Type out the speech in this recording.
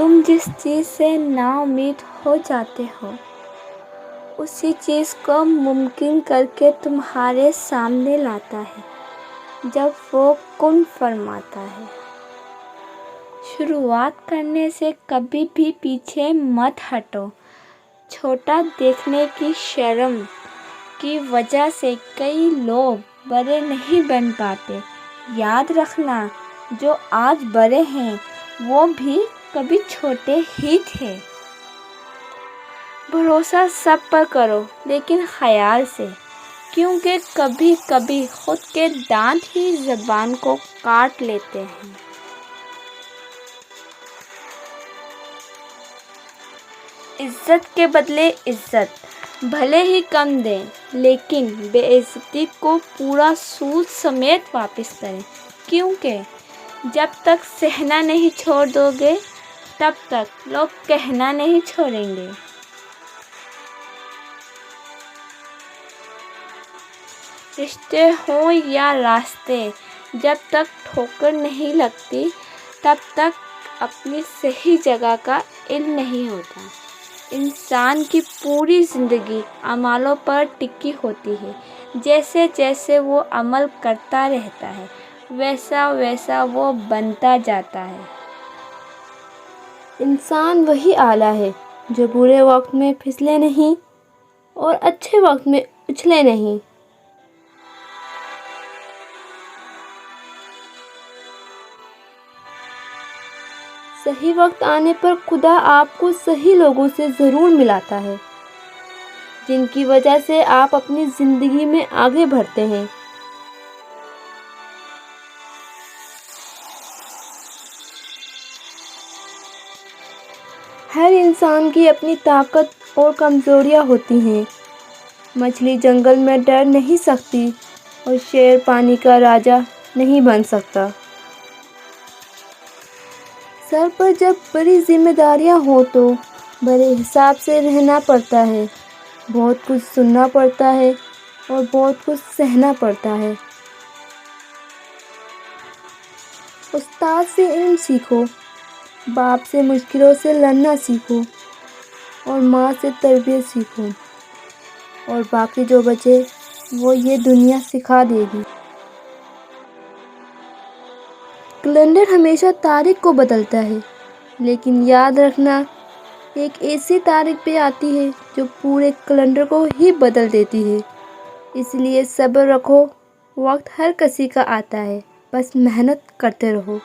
تم جس چیز سے نا امید ہو جاتے ہو اسی چیز کو ممکن کر کے تمہارے سامنے لاتا ہے جب وہ کن فرماتا ہے۔ شروعات کرنے سے کبھی بھی پیچھے مت ہٹو۔ چھوٹا دیکھنے کی شرم کی وجہ سے کئی لوگ بڑے نہیں بن پاتے۔ یاد رکھنا جو آج بڑے ہیں وہ بھی کبھی چھوٹے ہی تھے۔ بھروسہ سب پر کرو لیکن خیال سے، کیونکہ کبھی کبھی خود کے دانت ہی زبان کو کاٹ لیتے ہیں۔ عزت کے بدلے عزت، بھلے ہی کم دیں لیکن بے عزتی کو پورا سود سمیت واپس کریں، کیونکہ جب تک سہنا نہیں چھوڑ دو گے تب تک لوگ کہنا نہیں چھوڑیں گے۔ رشتے ہوں یا راستے، جب تک ٹھوکر نہیں لگتی تب تک اپنی صحیح جگہ کا علم نہیں ہوتا۔ انسان کی پوری زندگی اعمالوں پر ٹکی ہوتی ہے۔ جیسے جیسے وہ عمل کرتا رہتا ہے ویسا ویسا وہ بنتا جاتا ہے۔ انسان وہی آلہ ہے جو برے وقت میں پھسلے نہیں اور اچھے وقت میں اچھلے نہیں۔ صحیح وقت آنے پر خدا آپ کو صحیح لوگوں سے ضرور ملاتا ہے جن کی وجہ سے آپ اپنی زندگی میں آگے بڑھتے ہیں۔ ہر انسان کی اپنی طاقت اور کمزوریاں ہوتی ہیں۔ مچھلی جنگل میں ڈر نہیں سکتی اور شیر پانی کا راجا نہیں بن سکتا۔ سر پر جب بڑی ذمہ داریاں ہوں تو بڑے حساب سے رہنا پڑتا ہے۔ بہت کچھ سننا پڑتا ہے اور بہت کچھ سہنا پڑتا ہے۔ استاد سے علم سیکھو، باپ سے مشکلوں سے لڑنا سیکھو اور ماں سے تربیت سیکھو، اور باقی جو بچے وہ یہ دنیا سکھا دے گی۔ کیلنڈر ہمیشہ تاریخ کو بدلتا ہے لیکن یاد رکھنا ایک ایسی تاریخ بھی آتی ہے جو پورے کیلنڈر کو ہی بدل دیتی ہے۔ اس لیے صبر رکھو، وقت ہر کسی کا آتا ہے، بس محنت کرتے رہو۔